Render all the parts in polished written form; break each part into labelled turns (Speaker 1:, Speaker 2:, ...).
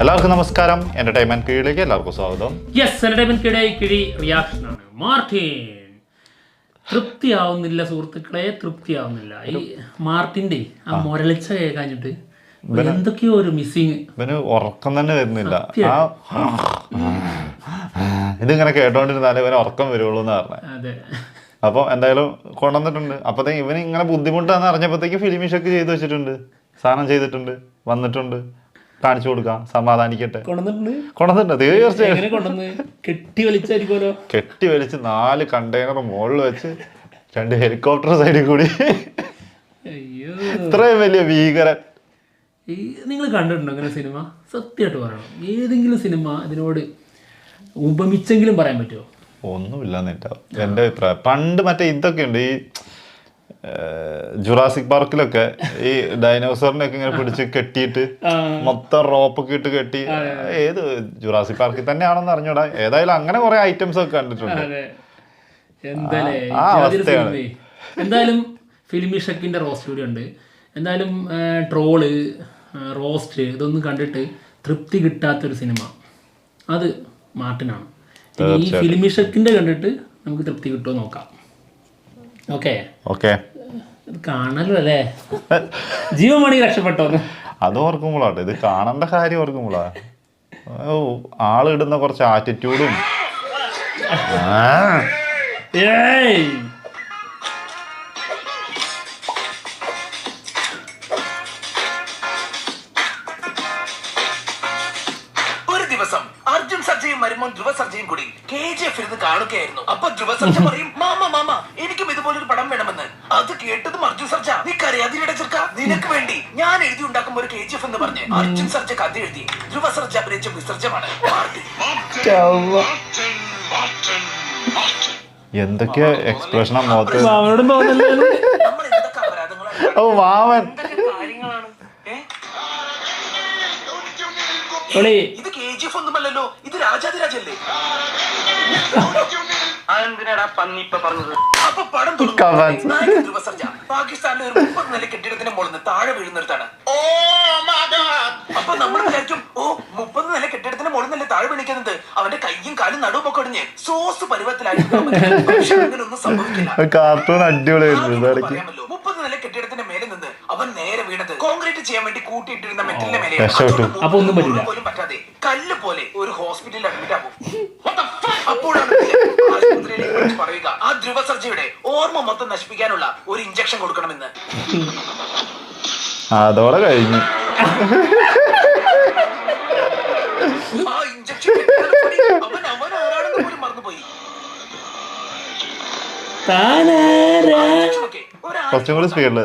Speaker 1: എല്ലാവർക്കും നമസ്കാരം. എന്റർടൈൻമെന്റ് കീഴിലേക്ക് എല്ലാവർക്കും സ്വാഗതം.
Speaker 2: യെസ്, എന്റർടൈൻമെന്റ് കിഴി റിയാക്ഷൻ ആണ്. മാർട്ടിൻ തൃപ്തിയാവുന്നില്ല സുഹൃത്തുക്കളെ, തൃപ്തിയാവുന്നില്ല. ഈ മാർട്ടിന്റെ ആ മുരളിച്ച കേൾക്കാഞ്ഞിട്ട് എന്തൊക്കെയോ ഒരു മിസ്സിങ്.
Speaker 1: ഇവന് ഉറക്കം തന്നെ വരുന്നില്ല. ഇതിങ്ങനെ കേട്ടോണ്ടിരുന്നാലേ ഇവന് ഉറക്കം വരുള്ളൂ എന്ന് പറഞ്ഞത്.
Speaker 2: അതെ,
Speaker 1: അപ്പോൾ എന്തായാലും കൊണ്ടുവന്നിട്ടുണ്ട്. അപ്പോഴത്തേക്ക് ഇവന് ഇങ്ങനെ ബുദ്ധിമുട്ടാന്ന് അറിഞ്ഞപ്പോഴത്തേക്ക് ഫിലിമിഷൊക്കെ ചെയ്ത് വെച്ചിട്ടുണ്ട്, സാധനം ചെയ്തിട്ടുണ്ട്, വന്നിട്ടുണ്ട്, കാണിച്ചു കൊടുക്കാം, സമാധാനിക്കട്ടെ. കൊണ്ടുവന്നിട്ടുണ്ട് തീർച്ചയായും. കെട്ടി വലിച്ച് 4 കണ്ടെയ്നർ മുകളിൽ വെച്ച് 2 ഹെലികോപ്റ്റർ സൈഡിൽ കൂടി. ഇത്രയും വലിയ ഭീകരൻ
Speaker 2: നിങ്ങൾ കണ്ടിട്ടുണ്ടോ അങ്ങനെ സിനിമ? സത്യമായിട്ട് പറയണം, ഏതെങ്കിലും സിനിമ ഇതിനോട് ഉപമിച്ചെങ്കിലും പറയാൻ പറ്റുമോ?
Speaker 1: ഒന്നുമില്ലെന്ന് എൻ്റെ അഭിപ്രായം. പണ്ട് മറ്റേ ഇതൊക്കെ ഉണ്ട്, ഈ ജുറാസിക് പാർക്കിലൊക്കെ ഈ ഡൈനോസറിനൊക്കെ ഇങ്ങനെ പിടിച്ച് കെട്ടിയിട്ട് മൊത്തം റോപ്പൊക്കെ ഇട്ട് കെട്ടി. ഏത് ജുറാസിക് പാർക്കിൽ തന്നെയാണെന്ന് അറിഞ്ഞൂടാ. ഏതായാലും അങ്ങനെ കുറെ ഐറ്റംസ് ഒക്കെ കണ്ടിട്ടുണ്ട്.
Speaker 2: ആ അവസ്ഥയാണ്. എന്തായാലും ഫിലിമിഷക്കിന്റെ റോസ്റ്റ് കൂടി ഉണ്ട്. എന്തായാലും ട്രോള്, റോസ്റ്റ് ഇതൊന്നും കണ്ടിട്ട് തൃപ്തി കിട്ടാത്തൊരു സിനിമ അത് മാർട്ടിനാണ്. ഈ ഫിലിമിഷക്കിന്റെ കണ്ടിട്ട് നമുക്ക് തൃപ്തി കിട്ടുമോ നോക്കാം. ഓക്കെ, കാണല്ലോ അല്ലേ? ജീവമണി രക്ഷപ്പെട്ടോന്ന്
Speaker 1: അത് ഓർക്കുമ്പോളാട്ടെ, ഇത് കാണേണ്ട കാര്യം ഓർക്കുമ്പോളാ. ആളിടുന്ന കുറച്ച് ആറ്റിറ്റ്യൂഡും
Speaker 3: അർജുൻ സർജയും മരുമോൻ ധ്രുവ സർജയും കൂടി KGF ഇരുന്ന് കാണുകയായിരുന്നു. അപ്പൊ ധ്രുവ സർജ പറയും, മാമ എനിക്കും ഇതുപോലൊരു പടം വേണമെന്ന്. അത് കേട്ടതും അർജുൻ സർജ, നീ കരയാതിരിയുടെ ചെറുക്ക, നിനക്ക് വേണ്ടി ഞാൻ എഴുതി ഉണ്ടാക്കുമ്പോ ഒരു KGF എന്ന് പറഞ്ഞ് അർജുൻ സർജ കഥ എഴുതി. ധ്രുവ സർജ അഭിനയിച്ച വിസർജമാണ്
Speaker 1: എന്തൊക്കെയോ എക്സ്പ്രഷനാ മുഖത്ത്.
Speaker 3: നമ്മൾ എന്തൊക്കെ അപരാധങ്ങളാണ്, കാര്യങ്ങളാണ്. ഇത് KGF ഒന്നുമല്ലല്ലോ, ഇത് രാജാതിരാജല്ലേ. അതെന്തിനാടാ പന്നിപ്പ പറഞ്ഞത്? അപ്പൊ പടം ധ്രുവ സർജ പാകിസ്ഥാനിലെ ഒരു 30 നില കെട്ടിടത്തിന്റെ മുകളിൽ നിന്ന് താഴെ വീഴുന്നിടത്താണ്. അപ്പൊ നമ്മൾ വിചാരിക്കും, 30 നില കെട്ടിടത്തിന്റെ മുകളിൽ നിന്നല്ലേ താഴെ വീണിക്കുന്നത്, അവന്റെ കയ്യും കാലും നടുവും ഒക്കെ ഒടിഞ്ഞ് സോസ് പരുവത്തിലായിരുന്നു. പക്ഷെ അങ്ങനെയൊന്നും സംഭവിക്കില്ല.
Speaker 1: കാർട്ടൂൺ അടിപൊളിയായിരുന്നു.
Speaker 3: 30 നില കെട്ടിടത്തിന്റെ മേലെ നിന്ന് അവൻ നേരെ വീണത് കോൺക്രീറ്റ് ചെയ്യാൻ വേണ്ടി കൂട്ടിയിട്ടിരുന്ന മെറ്റലിന്റെ മേലെ പോലും പറ്റാതെ കല്ല് പോലെ ഒരു ഹോസ്പിറ്റലിൽ അഡ്മിറ്റ് ആകും. അപ്പോഴാണ് ആശുപത്രിയിലേക്ക് പറയുക, ആ ധ്രുവ സർജയുടെ ഓർമ്മ മൊത്തം നശിപ്പിക്കാനുള്ള ഒരു ഇഞ്ചക്ഷൻ കൊടുക്കണമെന്ന്.
Speaker 1: അതോടെ കഴിഞ്ഞു.
Speaker 3: ആ ഇഞ്ചക്ഷൻ അവൻ ആരാണെന്ന് പോലും മറന്നുപോയി.
Speaker 1: കുറച്ചും കൂടി സ്പീഡില്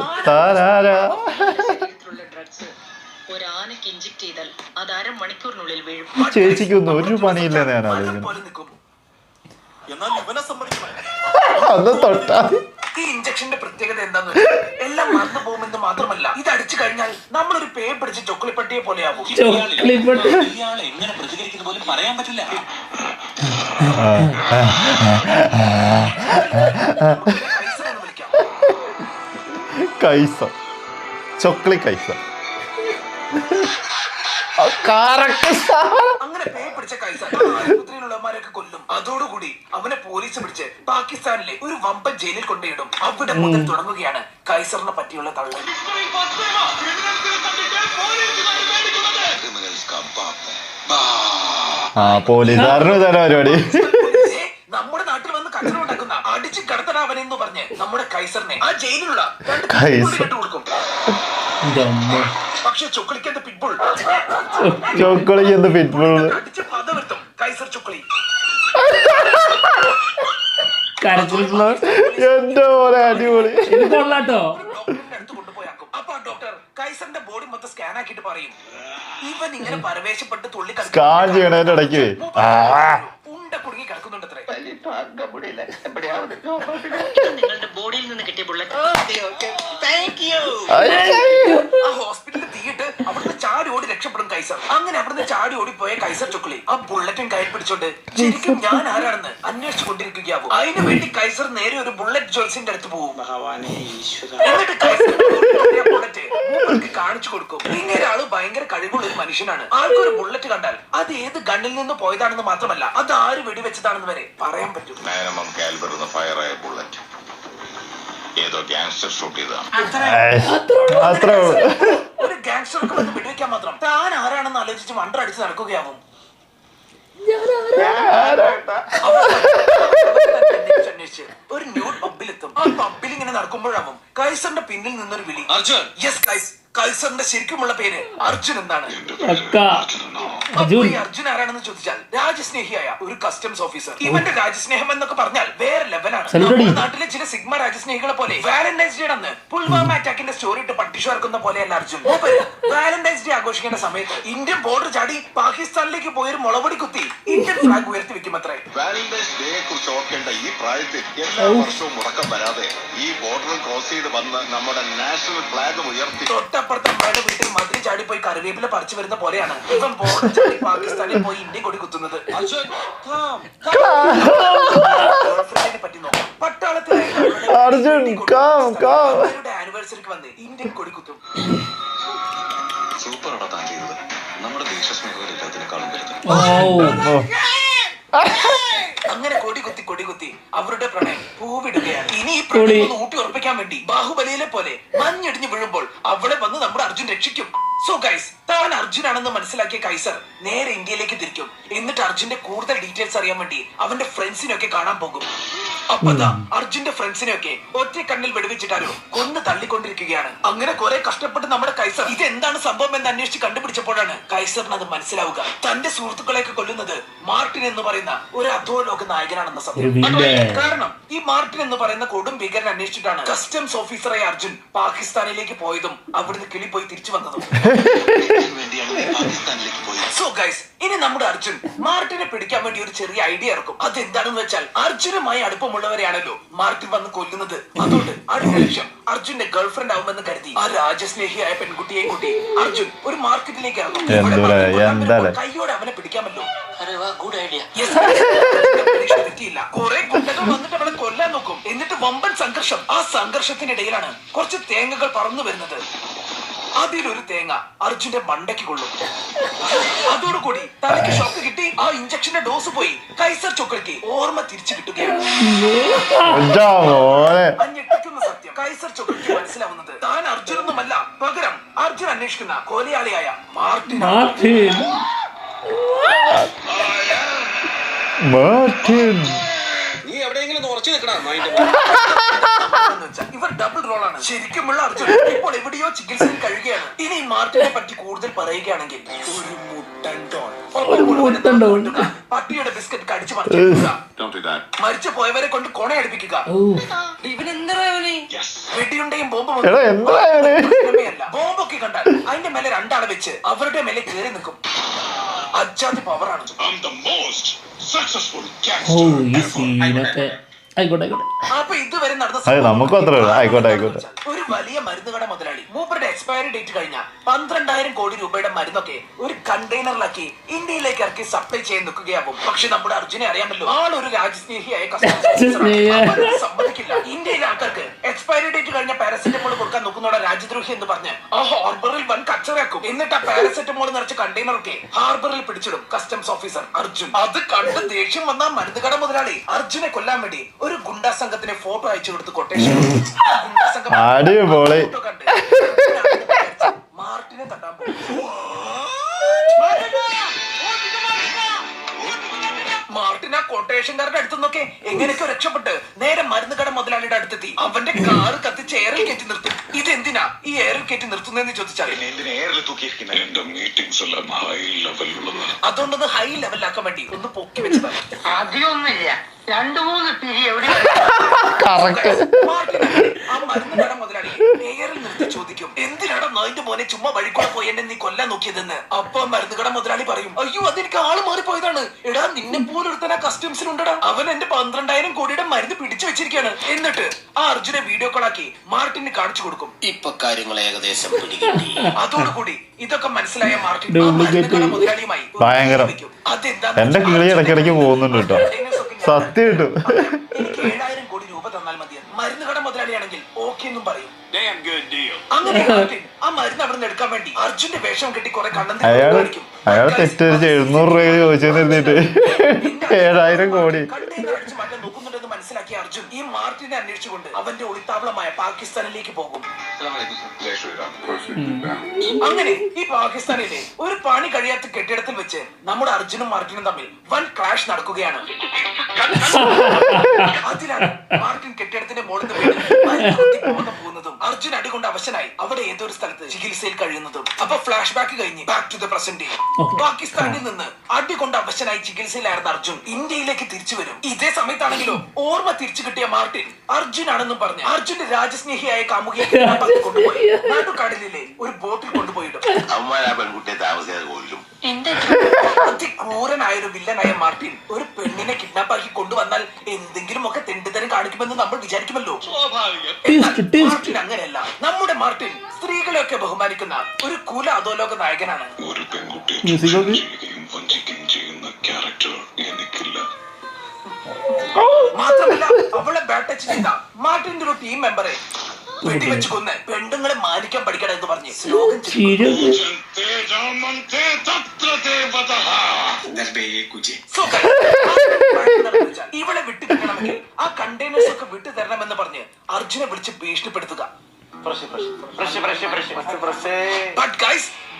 Speaker 1: ചേച്ചിക്കൊന്നും ഒരു പണിയില്ല. ഞാൻ
Speaker 3: ഈ ഇഞ്ചക്ഷന്റെ പ്രത്യേകത എന്താന്ന് വെച്ചാൽ എല്ലാം മറന്നു പോകുമെന്ന് മാത്രമല്ല, ഇത് അടിച്ചു കഴിഞ്ഞാൽ നമ്മളൊരു പേ പിടിച്ച് ചൊക്ലിപ്പട്ടിയെ പോലെയാവും. എങ്ങനെ പ്രതികരിക്കുന്ന പോലും പറയാൻ പറ്റില്ല.
Speaker 1: കൈസ, ചൊക്ലി കൈസ.
Speaker 3: അങ്ങനെ പേ പിടിച്ച കൈസ ആശുപത്രിയിലുള്ളവന്മാരൊക്കെ കൊല്ലും. അതോടുകൂടി അവനെ പോലീസ് പിടിച്ച് പാകിസ്ഥാനിലെ ഒരു വമ്പൻ ജയിലിൽ കൊണ്ടുപോയിടും. അവിടെ മുതൽ തുടങ്ങുകയാണ് കൈസറിനെ പറ്റിയുള്ള തള്ളൽ.
Speaker 1: പോലീസുകാരന് തന്നെ പരിപാടി.
Speaker 3: നമ്മുടെ നാട്ടിൽ വന്ന് കച്ചറ ഉണ്ടാക്കുന്ന അടിച്ച് കടത്തടാവനെന്ന് പറഞ്ഞ് നമ്മുടെ കൈസറിനെ ആ ജയിലിലുള്ള കൊടുക്കും. പക്ഷെ ചൊക്കളിക്കെന്ത് പിറ്റ്ബുൾ അടിച്ച് പത വരുത്തും കൈസർ ചൊക്കളി.
Speaker 1: എന്റെ പോലെ അടിപൊളി.
Speaker 3: അടുത്ത് കൊണ്ടുപോയാക്കും. അപ്പൊ ആ ഡോക്ടർ കൈസറിന്റെ ബോഡി മൊത്തം സ്കാൻ ആക്കിയിട്ട് പറയും, ഇവൻ ഇങ്ങനെ പരവേശപ്പെട്ട് തുള്ളി
Speaker 1: സ്കാൻ ചെയ്യണതിന്റെ ഇടയ്ക്ക്
Speaker 3: ഉണ്ട കുടുങ്ങി കിടക്കുന്നുണ്ടത്രേ.
Speaker 4: നിങ്ങളുടെ ബോഡിയിൽ നിന്ന് കിട്ടിയ ബുള്ളറ്റ്
Speaker 3: ആ ഹോസ്പിറ്റലിൽ തീയിട്ട് അവിടുന്ന് ചാടി ഓടി രക്ഷപ്പെടും കൈസർ. അങ്ങനെ അവിടുന്ന് ചാടി ഓടിപ്പോയ കൈസർ ചുക്ലി ആ ബുള്ളറ്റും കയ്യിൽ പിടിച്ചോണ്ട് ശരിക്കും ഞാൻ ആരാണെന്ന് അന്വേഷിച്ചു കൊണ്ടിരിക്കുകയാവും. അതിനു വേണ്ടി കൈസർ നേരെ ഒരു ബുള്ളറ്റ് ജോൾസിന്റെ അടുത്ത് പോകും. എന്നിട്ട് കൈസർ ബുള്ളറ്റ് മൂപ്പർക്ക് കാണിച്ചു കൊടുക്കും. ഇങ്ങനെ ആള് ഭയങ്കര കഴിവുള്ള ഒരു മനുഷ്യനാണ്. ആൾക്കൊരു ബുള്ളറ്റ് കണ്ടാൽ അത് ഏത് ഗണ്ണിൽ നിന്ന് പോയതാണെന്ന് മാത്രമല്ല അത് ആര് വെടിവെച്ചതാണെന്ന് വരെ പറയാൻ പറ്റും.
Speaker 5: ഏതോ ഗ്യാങ്സ്റ്റർ ഷൂട്ട് ചെയ്തതാണ്.
Speaker 1: അത്രേ ഉള്ളൂ.
Speaker 3: ഒരു ഗാങ്സ്റ്റർക്ക് വന്ന് വെടിവെക്കാൻ മാത്രം താൻ ആരാണെന്ന് ആലോചിച്ച് വണ്ടടിച്ച് നടക്കുകയാവും. ഒരു ന്യൂഡ് പബ്ബിലെത്തും. ആ പബ്ബിൽ ഇങ്ങനെ നടക്കുമ്പോഴാവും കൈസറിന്റെ പിന്നിൽ നിന്നൊരു വിളി. അർജുൻ. യെസ് ഗൈസ്, കൈസറിന്റെ ശരിക്കുമുള്ള പേര് അർജുൻ എന്നാണ്. അപ്പൊ ഈ അർജുൻ ആരാണെന്ന് ചോദിച്ചാൽ രാജ്യസ്നേഹിയായ ഒരു കസ്റ്റംസ് ഓഫീസർ. ഇവന്റെ രാജ്യസ്നേഹം എന്നൊക്കെ പറഞ്ഞാൽ വേറെ ലെവലാണ്. നമ്മുടെ നാട്ടിലെ ചില സിഗ്മ രാജ്യസ്നേഹികളെ പോലെ വാലന്റൈൻസ് ഡേ അന്ന് പുൽവാമ അറ്റാക്കിന്റെ സ്റ്റോറി ഇട്ട് പട്ടിഷുവർക്കുന്ന പോലെയല്ല അർജുൻ. വാലന്റൈൻസ് ഡേ ആഘോഷിക്കേണ്ട സമയത്ത് ഇന്ത്യൻ ബോർഡർ ചാടി പാകിസ്ഥാനിലേക്ക് പോയൊരു മുളപൊടി കുത്തി ഇന്ത്യൻ ഫ്ലാഗ് ഉയർത്തി വെക്കുമത്രേ.
Speaker 5: വാലന്റൈൻസ് ഡേയെ കുറിച്ച് ഓർക്കേണ്ട ഈ പ്രായത്തിൽ എല്ലാ വർഷവും മുടക്കം വരാതെ ഈ ബോർഡർ ക്രോസ് ചെയ്ത് വന്ന് നമ്മുടെ നാഷണൽ ഫ്ലാഗ് ഉയർത്തി
Speaker 3: തൊട്ടപ്പുറത്തെ അമ്മയുടെ വീട്ടിൽ മതിൽ ചാടി പോയി കറിവേപ്പില പറിച്ചു വരുന്ന പോലെയാണ് ഇവൻ ബോർഡർ ചാടി പാകിസ്ഥാനിൽ പോയി ഇന്ത്യൻ കൊടി കുത്തുന്നത്. ഗേൾഫ്രണ്ടിനെ പറ്റി നോക്കാം. പട്ടാളത്തിലെ ആനിവേഴ്സറിക്ക് വന്ന് ഇന്ത്യൻ കൊടി കുത്തും.
Speaker 5: സൂപ്പർ താൻ ചെയ്തത്. നമ്മുടെ ദേശസ്നേഹത്തിനേക്കാളും വലുത്.
Speaker 3: അങ്ങനെ കൊടി കുത്തി അവരുടെ പ്രണയം പൂവിടുകയാണ്. ഇനി ഈ പ്രണയം ഊട്ടി ഉറപ്പിക്കാൻ വേണ്ടി ബാഹുബലിയിലെ പോലെ മഞ്ഞിടിഞ്ഞു വീഴുമ്പോൾ അവിടെ വന്ന് നമ്മുടെ അർജുൻ രക്ഷിക്കും. സോ ഗൈസ്, താൻ അർജുനാണെന്ന് മനസ്സിലാക്കിയ കൈസർ നേരെ ഇന്ത്യയിലേക്ക് തിരിക്കും. എന്നിട്ട് അർജുന്റെ കൂടുതൽ ഡീറ്റെയിൽസ് അറിയാൻ വേണ്ടി അവന്റെ ഫ്രണ്ട്സിനെയൊക്കെ കാണാൻ പോകും. അപ്പൊ അർജുന്റെ ഫ്രണ്ട്സിനെയൊക്കെ ഒറ്റ കണ്ണിൽ വെടിവെച്ചിട്ടാരോ കൊന്ന് തള്ളിക്കൊണ്ടിരിക്കുകയാണ്. അങ്ങനെ കുറെ കഷ്ടപ്പെട്ട് നമ്മുടെ കൈസർ ഇതെന്താണ് സംഭവം എന്ന് അന്വേഷിച്ച് കണ്ടുപിടിച്ചപ്പോഴാണ് കൈസറിന് അത് മനസ്സിലാവുക. തന്റെ സുഹൃത്തുക്കളെയൊക്കെ കൊല്ലുന്നത് മാർട്ടിൻ എന്ന് പറയുന്ന ഒരു അധോലോക നായകനാണെന്ന സത്യം. കാരണം ഈ മാർട്ടിൻ എന്ന് പറയുന്ന കൊടും ഭീകരൻ അന്വേഷിച്ചിട്ടാണ് കസ്റ്റംസ് ഓഫീസറായ അർജുൻ പാകിസ്ഥാനിലേക്ക് പോയതും അവിടുന്ന് കിളി പോയി തിരിച്ചു വന്നതും. സോ ഗൈസ്, ഇനി നമ്മുടെ അർജുൻ മാർട്ടിനെ പിടിക്കാൻ വേണ്ടി ഒരു ചെറിയ ഐഡിയ ഇറക്കും. അതെന്താണെന്ന് വെച്ചാൽ അർജുനുമായി അടുപ്പമുള്ളവരെയാണല്ലോ മാർട്ടിൻ വന്ന് കൊല്ലുന്നത്. അതുകൊണ്ട് അടുത്ത ലക്ഷ്യം അർജുന്റെ ഗേൾഫ്രണ്ട് ആവുമെന്ന് കരുതി ആ രാജസ്നേഹിയായ പെൺകുട്ടിയെ കൂട്ടി അർജുൻ ഒരു മാർക്കറ്റിലേക്ക് ഇറങ്ങും. കൈയോടെ അവനെ പിടിക്കാമല്ലോ.
Speaker 4: Good idea.
Speaker 3: പറ്റിയില്ല. കുറെ ഗുണ്ടകൾ വന്നിട്ട് അവളെ കൊല്ലാൻ നോക്കും. എന്നിട്ട് വമ്പൻ സംഘർഷം. ആ സംഘർഷത്തിനിടയിലാണ് കുറച്ച് തേങ്ങകൾ പറന്നു വരുന്നത്. അതിലൊരു തേങ്ങ അർജുന്റെ മണ്ടയ്ക്ക് കൊള്ളും. അതോടുകൂടി തലയ്ക്ക് ഷോക്ക് കിട്ടി. ആ ഇഞ്ചക്ഷന്റെ ഡോസ് പോയി കൈസർ ചൊക്ലിക്ക് ഓർമ്മ തിരിച്ചു കിട്ടുകയാണ്. ഞെട്ടിക്കുന്ന സത്യം കൈസർ ചൊക്ലിക്ക് മനസ്സിലാവുന്നത് താൻ അർജുനൊന്നുമല്ല, പകരം അർജുൻ അന്വേഷിക്കുന്ന കൊലയാളിയായ മാർട്ടിൻ.
Speaker 5: നീ എവിടെയെങ്കിലും ഉറച്ചു നിൽക്കണം.
Speaker 3: ഇവർ ഡബിൾ റോളാണ്. ശരിക്കുമുള്ള അർജുൻ ഇപ്പോൾ എവിടെയോ ചികിത്സയിൽ കഴിയുകയാണ്. ഇനി മാർട്ടിനെ പറ്റി കൂടുതൽ പറയുകയാണെങ്കിൽ ഒരു പട്ടിയുടെ ബിസ്ക്കറ്റ് കടിച്ചു മരിച്ചു പോയവരെ കൊണ്ട് കൊണയടിപ്പിക്കുക. വെടിയുണ്ടെയും ബോംബും ബോംബൊക്കെ കണ്ടാൽ അതിന്റെ മേലെ രണ്ടാളെ വെച്ച് അവരുടെ മേലെ കയറി നിൽക്കും. അജാതി പവറാണ്. അപ്പൊ ഇതുവരെ നടന്ന ഒരു വലിയ മരുന്ന് കട മുതലാളി മൂപ്പരുടെ എക്സ്പയറി ഡേറ്റ് കഴിഞ്ഞ 12,000 കോടി രൂപയുടെ മരുന്നൊക്കെ ഒരു കണ്ടെയ്നറിലാക്കി ഇന്ത്യയിലേക്ക് ഇറക്കി സപ്ലൈ ചെയ്യാൻ നിൽക്കുകയാവും. പക്ഷെ നമ്മുടെ അർജുനെ അറിയാമല്ലോ, ആളൊരു രാജ്യസ്നേഹിയായ സമ്മതിക്കില്ല. ഇന്ത്യയിലെ ആൾക്കാർക്ക് എക്സ്പയറി ഡേറ്റ് കഴിഞ്ഞ പാരസെറ്റമോൾ കൊടുക്കാൻ നോക്കുന്നോടെ രാജ്യദ്രോഹി എന്ന് പറഞ്ഞ് ആ ഹാർബറിൽ വൻ കച്ചവടയാക്കും. എന്നിട്ട് ആ പാരസെറ്റമോൾ നിറച്ച കണ്ടെയ്നറൊക്കെ ഹാർബറിൽ പിടിച്ചിടും കസ്റ്റംസ് ഓഫീസർ അർജുൻ. അത് കണ്ട് ദേഷ്യം വന്ന മരുന്ന് കട മുതലാളി അർജുനെ കൊല്ലാൻ വേണ്ടി ഒരു ഗുണ്ടാ സംഘത്തിന് ഫോട്ടോ അയച്ചു കൊടുത്ത് കൊട്ടേഷൻ. മാർട്ടിനെ തട്ടാൻ പോകും. മാർട്ടിൻ ആ കൊട്ടേഷൻകാരുടെ അടുത്തുനിന്നൊക്കെ എങ്ങനെയൊക്കെ രക്ഷപ്പെട്ട് നേരെ മരുന്ന് കട മുതലാളിയുടെ അടുത്തെത്തി. അവന്റെ കാറ് കത്തിച്ച് എയറിൽ കയറ്റി നിർത്തും. ഇതെന്തിനാ ഈ എയറിൽ കയറ്റി നിർത്തുന്നതെന്ന് ചോദിച്ചാൽ അതുകൊണ്ടൊന്ന് ഹൈ ലെവലാക്കാൻ വേണ്ടി ഒന്ന് പൊക്കി വെച്ചതാണ്.
Speaker 4: അധികമൊന്നുമില്ല, 2-3 പിരി എവിടെ
Speaker 1: കറക്റ്റ്.
Speaker 3: ആ മരുന്ന് കട മുതലാളി എയറിൽ നിർത്തി ചോദിക്കും, എന്തിനാടാ നായിന്റെ മോനെ ചുമ്മാ വഴിക്കൂടെ പോയി എന്നെ നീ കൊല്ലാൻ നോക്കിയതെന്ന്. അപ്പൊ മരുന്ന് കട മുതലാളി പറയും, അയ്യോ അതെനിക്ക് ആള് മാറിപ്പോയതാണ്. എടാ നിന്നെ പോലൊരുത്തന കസ്റ്റംസിലുണ്ടടാ, അവൻ എന്റെ 12,000 കോടിയുടെ മരുന്ന് പിടിച്ചു വെച്ചിരിക്കുകയാണ്. എന്നിട്ട് ആ അർജുനെ വീഡിയോ കോൾ ആക്കി മാർട്ടിന് കാണിച്ചു കൊടുക്കും.
Speaker 5: ഇപ്പൊ കാര്യങ്ങൾ ഏകദേശം പിടികിട്ടി.
Speaker 3: അതോടുകൂടി ഇതൊക്കെ മനസ്സിലായ മാർട്ടിൻ ആ മരുന്ന് കട മുതലാളിയുമായി ഒരു
Speaker 1: ഭയങ്കരം.
Speaker 3: വെക്കും. അതെന്താന്ന്
Speaker 1: എന്റെ
Speaker 3: വെച്ചാൽ
Speaker 1: കിളി ഇടയ്ക്കിടയ്ക്ക് പോകുന്നുണ്ട് കേട്ടോ, സത്യം കിട്ടും.
Speaker 3: എനിക്ക് 7,000 കോടി രൂപ തന്നാൽ മതി. മരുന്ന് കട മുതലാളിയാണെങ്കിൽ ഓക്കെ എന്നും പറയും. അങ്ങനെ മാർട്ടിൻ ആ മരുന്ന് അവിടെ നിന്ന് എടുക്കാൻ വേണ്ടി അർജുന്റെ വേഷം കെട്ടി കുറെ
Speaker 1: അയാൾ തെറ്റിച്ച് 700 രൂപ ചോദിച്ചെന്നിരുന്നിട്ട് 7,000 കോടി.
Speaker 3: കണ്ടെയ്നർ അടിച്ചു മാറ്റാൻ നോക്കുന്നുണ്ടെന്ന് മനസ്സിലാക്കിയ അർജുൻ ഈ മാർട്ടിനെ അന്വേഷിച്ചുകൊണ്ട് അവന്റെ ഒളിത്താവളമായ പാകിസ്ഥാനിലേക്ക് പോകും. അങ്ങനെ ഈ പാകിസ്ഥാനിലെ ഒരു പണി കഴിയാത്ത കെട്ടിടത്തിൽ വെച്ച് നമ്മുടെ അർജുനും മാർട്ടിനും തമ്മിൽ വൻ ക്രാഷ് നടക്കുകയാണ്. അതിലാണ് മാർട്ടിൻ കെട്ടിടത്തിന്റെ മുകളിൽ നിന്ന് പോകുന്നതും അർജുൻ അടികൊണ്ട് അവശനായി അവിടെ ഏതോ ഒരു സ്ഥലത്ത് ചികിത്സയിൽ കഴിയുന്നതും. അപ്പൊ ഫ്ലാഷ് ബാക്ക് കഴിഞ്ഞ് back to the present day. പാകിസ്ഥാനിൽ നിന്ന് അടികൊണ്ട് അവശനായി ചികിത്സയിലായിരുന്ന അർജുൻ ഇന്ത്യയിലേക്ക് തിരിച്ചു വരും. ഇതേ സമയത്താണെങ്കിലും ഓർമ്മ തിരിച്ചു കിട്ടിയ മാർട്ടിൻ അർജുൻ ആണെന്നും പറഞ്ഞ് അർജുന്റെ രാജസ്നേഹിയായ കാമുകിയെ കൊണ്ടുപോയി നാട്ടുകാടലിലെ ഒരു ബോട്ടിൽ കൊണ്ടുപോയിടും.
Speaker 5: അമ്മാരാ പെൺകുട്ടിയെ താമസിയാതെ കൊല്ലും.
Speaker 3: അതിക്രൂരനായ ഒരു വില്ലനായ മാർട്ടിൻ ഒരു പെണ്ണിനെ കിഡ്നാപ്പാക്കി കൊണ്ടുവന്നാൽ എന്തെങ്കിലും ഒക്കെ തെണ്ടിത്തരം കാണിക്കുമെന്ന് നമ്മൾ വിചാരിക്കുമല്ലോ. മാർട്ടിൻ അങ്ങനെയല്ല. നമ്മുടെ മാർട്ടിൻ സ്ത്രീകളെയൊക്കെ ബഹുമാനിക്കുന്ന ഒരു കുല അധോലോക നായകനാണ്.
Speaker 5: ഒരു പെൺകുട്ടിയെ ചെയ്യുന്ന ക്യാരക്ടർ എനിക്കില്ല.
Speaker 3: മാത്രമല്ല അവളെ ബാറ്റച്ച് ചെയ്ത മാർട്ടിന്റെ ഒരു ടീം മെമ്പറെ വെടിവെച്ച് കൊന്ന് പെണ്ണുങ്ങളെ മാനിക്കാൻ പഠിക്കണം എന്ന് പറഞ്ഞ് സ്ലോഗൻ ഇവളെ വിട്ടുകിട്ടണമെങ്കിൽ ആ കണ്ടെയ്നേഴ്സ് ഒക്കെ വിട്ടു തരണമെന്ന് പറഞ്ഞ് അർജുനെ വിളിച്ച് ഭീഷണിപ്പെടുത്തുക.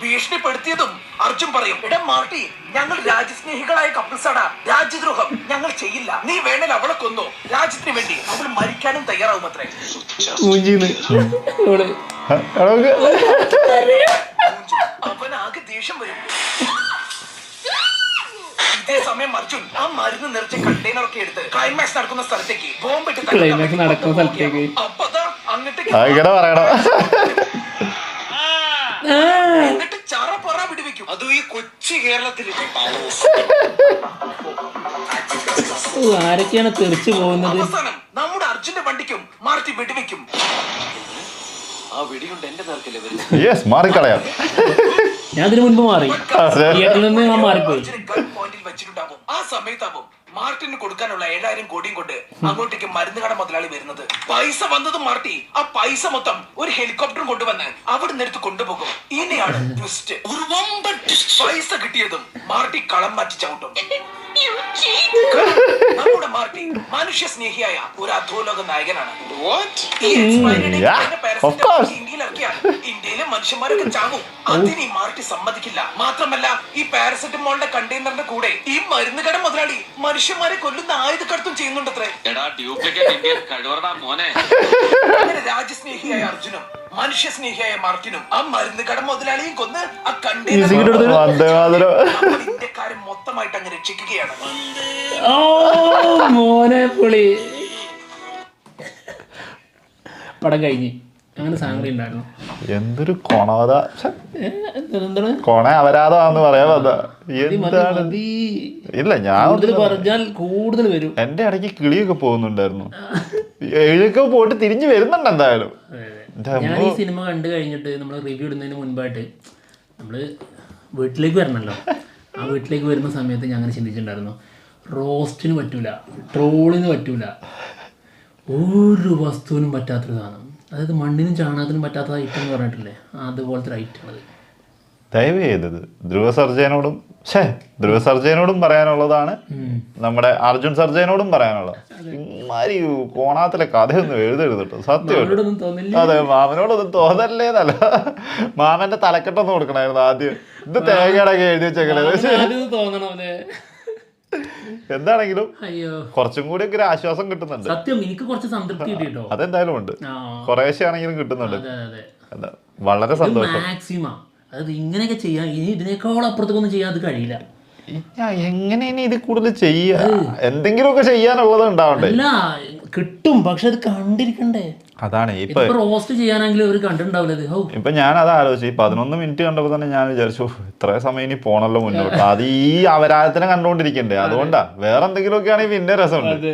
Speaker 3: ഭീഷണിപ്പെടുത്തിയതും അർജുൻ പറയും, എടാ മാർട്ടി, ഞങ്ങൾ രാജ്യസ്നേഹികളായ കപ്പിൾസാടാ, രാജ്യദ്രോഹം ഞങ്ങൾ ചെയ്യില്ല. നീ വേണേൽ അവളെ കൊന്നു, രാജ്യത്തിന് വേണ്ടി അവൾ മരിക്കാനും തയ്യാറാവും അത്രേ. അവനാകെ ദേഷ്യം വരും. ഇതേ സമയം അർജുൻ ആ മരുന്ന് നിറച്ച കണ്ടെയ്നർ ഒക്കെ എടുത്ത് ക്ലൈമാക്സ് നടക്കുന്ന സ്ഥലത്തേക്ക് ബോംബിട്ട് അപ്പതാ എന്നിട്ട് ചറ പറ വിടുവിക്കും. അതും ഈ കൊച്ചു കേരളത്തിൽ.
Speaker 2: ആരൊക്കെയാണ് തെറിച്ചു പോകുന്നത്?
Speaker 3: അവസാനം നമ്മുടെ അർജുന്റെ വണ്ടിക്കും മാർട്ടി വെടിവെക്കും. ആ വെടിയുണ്ട് എന്റെ നേർക്കല്ലേ വരും.
Speaker 1: മാറിക്കളയാം.
Speaker 2: ഞാൻ അതിനു മുൻപ് മാറി, തിയേറ്ററിൽ നിന്ന് ഞാൻ മാറിപ്പോയി.
Speaker 3: പോയിന്റിൽ വെച്ചിട്ടുണ്ടാവും. ആ സമയത്താവും മാർട്ടിന് കൊടുക്കാനുള്ള 7,000 കോടിയും കൊണ്ട് അങ്ങോട്ടേക്ക് മരുന്ന് കട മുതലാളി വരുന്നത്. പൈസ വന്നതും മാർട്ടി ആ പൈസ മൊത്തം ഒരു ഹെലികോപ്റ്ററും കൊണ്ടുവന്ന് അവിടെ നിന്ന് കൊണ്ടുപോകും. ഇനിയാണ് ട്വിസ്റ്റ്. ഒരു വമ്പൻ പൈസ കിട്ടിയതും മാർട്ടി കളം മാറ്റി ചവിട്ടും. നമ്മുടെ മാർട്ടി മനുഷ്യ സ്നേഹിയായ ഒരു അധോലോക നായകനാണ്. ഇന്ത്യയിലെ മനുഷ്യന്മാരൊക്കെ ചാകും. അതിന് ഈ മാർട്ടി സമ്മതിക്കില്ല. മാത്രമല്ല ഈ പാരസെറ്റമോളിന്റെ കണ്ടെയ്നറിന്റെ കൂടെ ഈ മരുന്ന് കട മുതലാളി മനുഷ്യന്മാരെ കൊല്ലുന്ന ആയുധക്കടത്തും ചെയ്യുന്നുണ്ടത്രേ. അങ്ങനെ രാജ്യസ്നേഹിയായ അർജുനും മനുഷ്യ സ്നേഹിയായ മാർട്ടിനും ആ മരുന്ന് കട മുതലാളിയും കൊന്ന് ആ കണ്ടെയ്നർ ഇന്ത്യക്കാരെ മൊത്തമായിട്ട് അങ്ങ് രക്ഷിക്കുകയാണ്.
Speaker 2: മോനെ പുളി പടം കഴിഞ്ഞ് അങ്ങനെ സാധനം ഉണ്ടായിരുന്നു.
Speaker 1: എന്തൊരു കൊണവത,
Speaker 2: എന്താണ്
Speaker 1: കൊണ അപരാധമാണെന്ന് പറയാൻ എന്താണ്? ഇല്ല, ഞാൻ
Speaker 2: പറഞ്ഞാൽ കൂടുതൽ വരും.
Speaker 1: എന്റെ ഇടയ്ക്ക് കിളിയൊക്കെ പോകുന്നുണ്ടായിരുന്നു, എഴുതൊക്കെ പോയിട്ട് തിരിഞ്ഞു വരുന്നുണ്ട് എന്തായാലും.
Speaker 2: ഞാൻ ഈ സിനിമ കണ്ടു കഴിഞ്ഞിട്ട് നമ്മൾ റിവ്യൂ ഇടുന്നതിന് മുൻപായിട്ട് നമ്മൾ വീട്ടിലേക്ക് വരണമല്ലോ. ആ വീട്ടിലേക്ക് വരുന്ന സമയത്ത് ഞാൻ അങ്ങനെ ചിന്തിച്ചിട്ടുണ്ടായിരുന്നു, റോസ്റ്റിന് പറ്റൂല, ട്രോളിന് പറ്റൂല, ഒരു വസ്തുവിനും പറ്റാത്തൊരു സാധനം. അതായത് മണ്ണിനും ചാണകത്തിനും പറ്റാത്ത ഐറ്റം എന്ന് പറഞ്ഞിട്ടില്ലേ, അതുപോലത്തെ ഒരു ഐറ്റം അത്.
Speaker 1: ദയവ് ചെയ്തത് ധ്രുവ സർജനോടും പറയാനുള്ളതാണ്, നമ്മുടെ അർജുൻ സർജനോടും പറയാനുള്ളത്. ഇമാരി കോണാത്തിലെ കഥയൊന്നും എഴുതരുത് കേട്ടോ, സത്യം. അതെ, മാമനോടൊന്നും തോന്നല്ലേന്നല്ല, മാമന്റെ തലക്കെട്ടൊന്നും കൊടുക്കണായിരുന്നു ആദ്യം. ഇത് തേങ്ങയുടെയൊക്കെ എഴുതി വെച്ചേക്കണേ. എന്താണെങ്കിലും കുറച്ചും കൂടി ഒക്കെ ഒരു ആശ്വാസം കിട്ടുന്നുണ്ട്.
Speaker 2: സത്യം, എനിക്ക് കുറച്ച് സംതൃപ്തി കിട്ടിട്ടോ.
Speaker 1: അതെന്തായാലും ഉണ്ട്, കുറേശ്ശെ ആണെങ്കിലും കിട്ടുന്നുണ്ട്. വളരെ സന്തോഷം.
Speaker 2: മാക്സിമം അത് ഇങ്ങനെയൊക്കെ ചെയ്യാൻ, ഇനി ഇതിനേക്കാൾ അപ്പുറത്തേക്കൊന്നും ചെയ്യാൻ അത് കഴിയില്ല.
Speaker 1: എങ്ങനെ ഇനി ഇത് കൂടുതൽ ചെയ്യാ, എന്തെങ്കിലുമൊക്കെ ചെയ്യാനുള്ളത് ഉണ്ടാവണ്ടേ?
Speaker 2: അല്ല, കിട്ടും, പക്ഷെ അത് കണ്ടിരിക്കണ്ടേ.
Speaker 1: അതാണ് ഇപ്പൊ
Speaker 2: റോസ്റ്റ് ചെയ്യാനെങ്കിലും അവർ കണ്ടിട്ടുണ്ടാവില്ല ഇത്. ഓ
Speaker 1: ഇപ്പൊ ഞാൻ അത് ആലോചിച്ചു. 11 മിനിറ്റ് കണ്ടപ്പോ തന്നെ ഞാൻ വിചാരിച്ചു ഇത്ര സമയം ഇനി പോണല്ലോ മുന്നോട്ട്. അത് ഈ അപരാധത്തിനെ കണ്ടോണ്ടിരിക്കണ്ടേ, അതുകൊണ്ടാ. വേറെ എന്തെങ്കിലുമൊക്കെ ആണെങ്കിൽ പിന്നെ രസമുണ്ട്.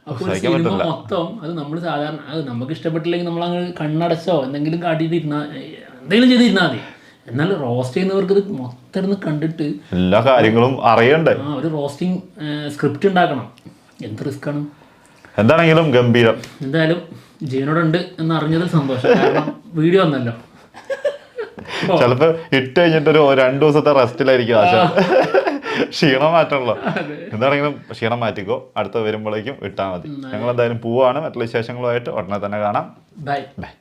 Speaker 2: അപ്പോൾ സിനിമ മൊത്തം അത് നമ്മൾ സാധാരണ അത് നമുക്ക് ഇഷ്ടപ്പെട്ടില്ലെങ്കിൽ നമ്മൾ അങ്ങ് കണ്ണടച്ചോ എന്തെങ്കിലും കാട്ടിയിട്ട് എന്തെങ്കിലും ചെയ്തിരുന്നാൽ മതി. എന്നാൽ റോസ്റ്റ് ചെയ്യുന്നവർക്ക് ഇത് മൊത്തം ഇരുന്ന് കണ്ടിട്ട്
Speaker 1: എല്ലാ കാര്യങ്ങളും അറിയണ്ടേ.
Speaker 2: ഒരു റോസ്റ്റിംഗ് സ്ക്രിപ്റ്റ് ഉണ്ടാക്കണം. എന്ത് റിസ്ക് ആണ്.
Speaker 1: എന്താണെങ്കിലും ഗംഭീരം.
Speaker 2: എന്തായാലും ജീവനോടുണ്ട് എന്ന് അറിഞ്ഞതിൽ സന്തോഷം. കാരണം വീഡിയോ വന്നല്ലോ.
Speaker 1: ചിലപ്പോ ഇട്ട് കഴിഞ്ഞിട്ട് ഒരു 2 ദിവസത്തെ റെസ്റ്റിലായിരിക്കും ആശ. ക്ഷീണം മാറ്റണല്ലോ. എന്താണെങ്കിലും ക്ഷീണം മാറ്റിക്കോ. അടുത്ത വരുമ്പോഴേക്കും ഇട്ടാൽ മതി. ഞങ്ങൾ എന്തായാലും പോവാണ്. മറ്റുള്ള വിശേഷങ്ങളുമായിട്ട് ഉടനെ തന്നെ കാണാം.
Speaker 2: ബൈ.
Speaker 1: ബൈ.